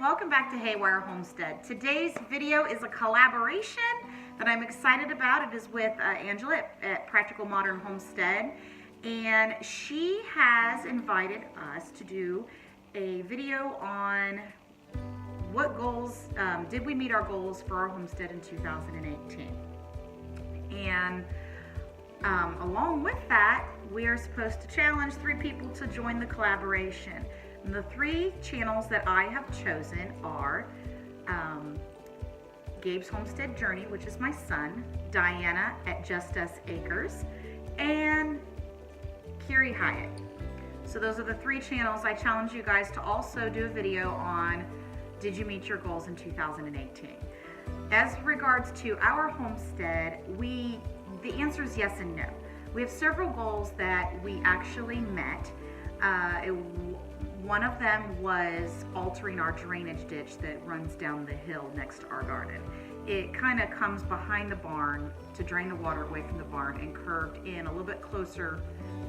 welcome back to Haywire Homestead. Today's video is a collaboration that I'm excited about. It is with Angela at Practical Modern Homestead, and she has invited us to do a video on what goals, did we meet our goals for our homestead in 2018. And along with that, we are supposed to challenge 3 people to join the collaboration. And the 3 channels that I have chosen are Gabes Homestead Journey, which is my son, Diana at Justus Acres, and Kiri Hyatt. So those are the 3 channels. I challenge you guys to also do a video on, did you meet your goals in 2018? As regards to our homestead, the answer is yes and no. We have several goals that we actually met. One of them was altering our drainage ditch that runs down the hill next to our garden. It kind of comes behind the barn to drain the water away from the barn and curved in a little bit closer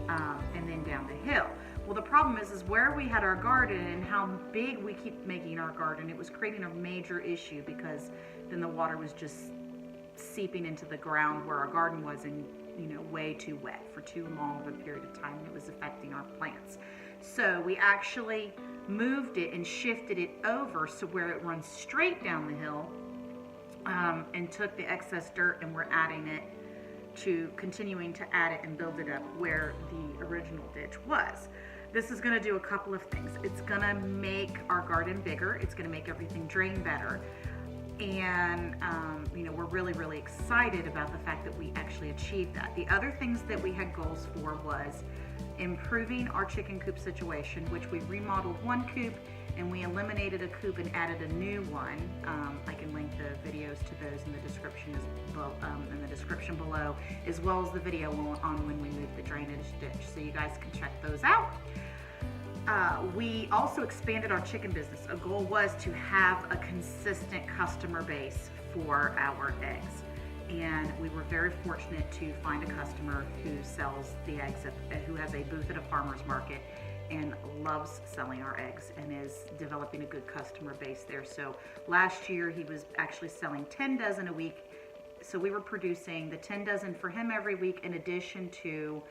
and then down the hill. Well, the problem is where we had our garden and how big we keep making our garden, it was creating a major issue because then the water was just seeping into the ground where our garden was and way too wet for too long of a period of time. It was affecting our plants. So we actually moved it and shifted it over so where it runs straight down the hill, and took the excess dirt and we're adding it to continuing to add it and build it up where the original ditch was. This is going to do a couple of things. It's going to make our garden bigger. It's going to make everything drain better. And we're really excited about the fact that we actually achieved that. The other things that we had goals for was improving our chicken coop situation, which we remodeled one coop and we eliminated a coop and added a new one. I can link the videos to those in the description below, as well as the video on when we moved the drainage ditch, so you guys can check those out. We also expanded our chicken business. A goal was to have a consistent customer base for our eggs. And we were very fortunate to find a customer who sells the eggs, who has a booth at a farmer's market and loves selling our eggs and is developing a good customer base there. So last year he was actually selling 10 dozen a week. So we were producing the 10 dozen for him every week in addition to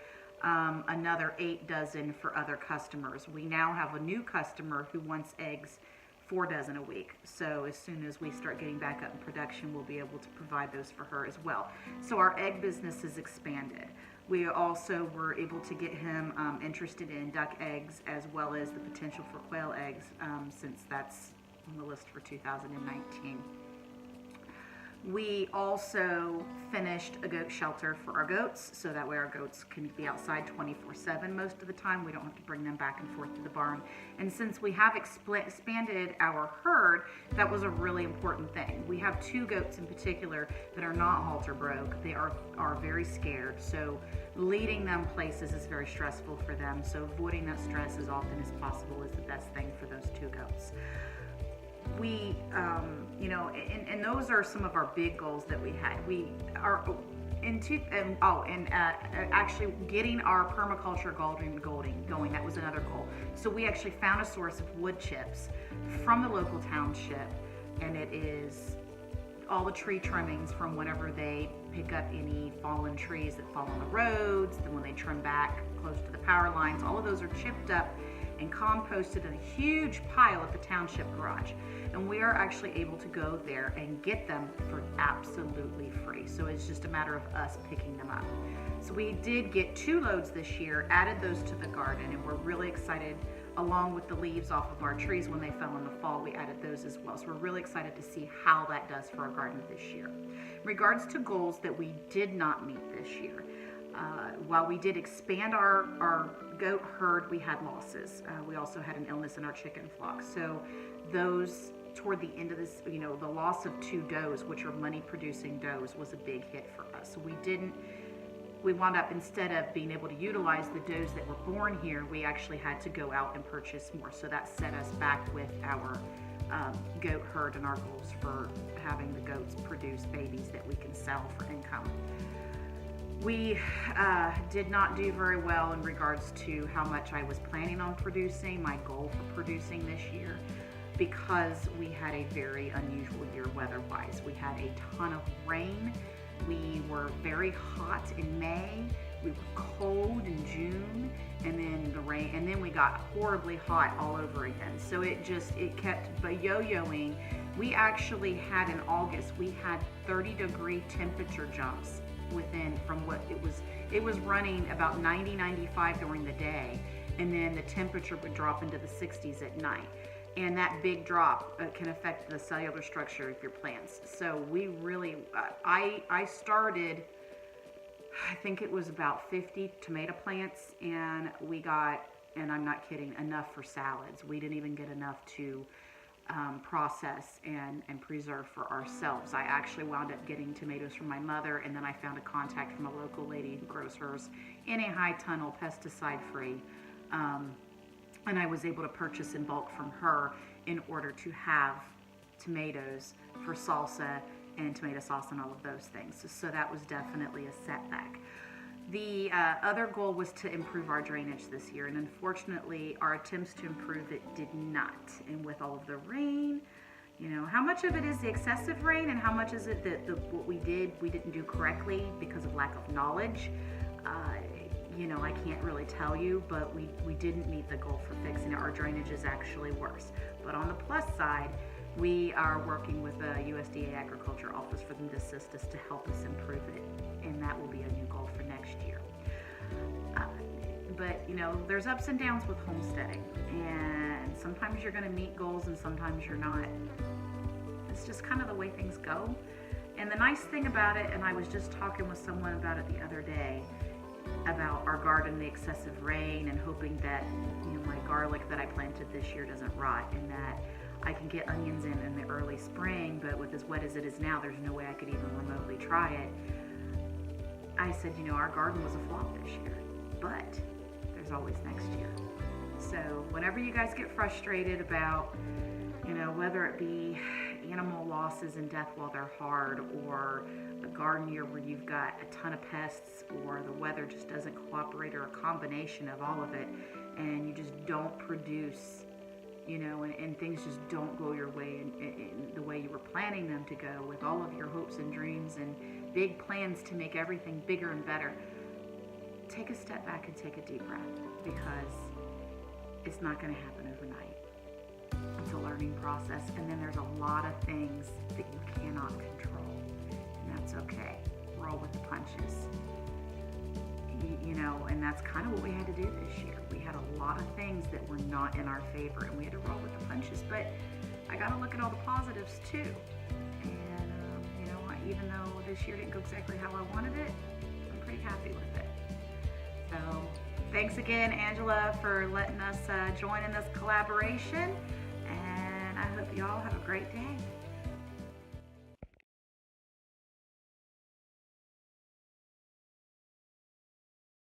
another 8 dozen for other customers. We now have a new customer who wants eggs 4 dozen a week. So as soon as we start getting back up in production, we'll be able to provide those for her as well. So our egg business has expanded. We also were able to get him interested in duck eggs as well as the potential for quail eggs, since that's on the list for 2019. We also finished a goat shelter for our goats, so that way our goats can be outside 24/7 most of the time. We don't have to bring them back and forth to the barn. And since we have expanded our herd, that was a really important thing. We have 2 goats in particular that are not halter broke. They are very scared, so leading them places is very stressful for them. So avoiding that stress as often as possible is the best thing for those 2 goats. We, and those are some of our big goals that we had. We are actually getting our permaculture garden going. That was another goal. So we actually found a source of wood chips from the local township, and it is all the tree trimmings from whenever they pick up any fallen trees that fall on the roads, then when they trim back close to the power lines, all of those are chipped up and composted in a huge pile at the township garage. And we are actually able to go there and get them for absolutely free. So it's just a matter of us picking them up. So we did get 2 loads this year, added those to the garden, and we're really excited. Along with the leaves off of our trees when they fell in the fall, we added those as well. So we're really excited to see how that does for our garden this year. In regards to goals that we did not meet this year, while we did expand our goat herd, we had losses. We also had an illness in our chicken flock. So those, toward the end of this, the loss of 2 does, which are money producing does, was a big hit for us. So we wound up, instead of being able to utilize the does that were born here, we actually had to go out and purchase more. So that set us back with our goat herd and our goals for having the goats produce babies that we can sell for income. We did not do very well in regards to how much I was planning on producing, my goal for producing this year. because we had a very unusual year weather-wise. We had a ton of rain. We were very hot in May. We were cold in June, and then the rain, and then we got horribly hot all over again. So it kept yo-yoing. We actually had in August, we had 30-degree temperature jumps from what it was running about 90, 95 during the day, and then the temperature would drop into the 60s at night. And that big drop can affect the cellular structure of your plants. So we really, I started, I think it was about 50 tomato plants, and we got, and I'm not kidding, enough for salads. We didn't even get enough to process and preserve for ourselves. I actually wound up getting tomatoes from my mother, and then I found a contact from a local lady who grows hers in a high tunnel, pesticide free. And I was able to purchase in bulk from her in order to have tomatoes for salsa and tomato sauce and all of those things. So that was definitely a setback. The other goal was to improve our drainage this year, and unfortunately our attempts to improve it did not. And with all of the rain, you know, how much of it is the excessive rain and how much is it that what we didn't do correctly because of lack of knowledge? You know, I can't really tell you, but we didn't meet the goal for fixing it. Our drainage is actually worse. But on the plus side, we are working with the USDA Agriculture Office for them to assist us to help us improve it, and that will be a new goal for next year. But you know, there's ups and downs with homesteading, and sometimes you're going to meet goals and sometimes you're not. It's just kind of the way things go. And the nice thing about it, and I was just talking with someone about it the other day, about our garden, the excessive rain, and hoping that, you know, my garlic that I planted this year doesn't rot, and that I can get onions in the early spring. But with as wet as it is now, there's no way I could even remotely try it. I said, you know, our garden was a flop this year, but there's always next year. So whenever you guys get frustrated about, you know, whether it be animal losses and death while they're hard, or a garden year where you've got a ton of pests, or the weather just doesn't cooperate, or a combination of all of it, and you just don't produce, you know, and things just don't go your way in the way you were planning them to go, with all of your hopes and dreams and big plans to make everything bigger and better, take a step back and take a deep breath, because it's not going to happen overnight. It's a learning process, and then there's a lot of things that you cannot control, and that's okay. Roll with the punches. You know, and that's kind of what we had to do this year. We had a lot of things that were not in our favor, and we had to roll with the punches. But I got to look at all the positives too. And you know, even though this year didn't go exactly how I wanted it, I'm pretty happy with it. So thanks again, Angela, for letting us join in this collaboration. And I hope you all have a great day.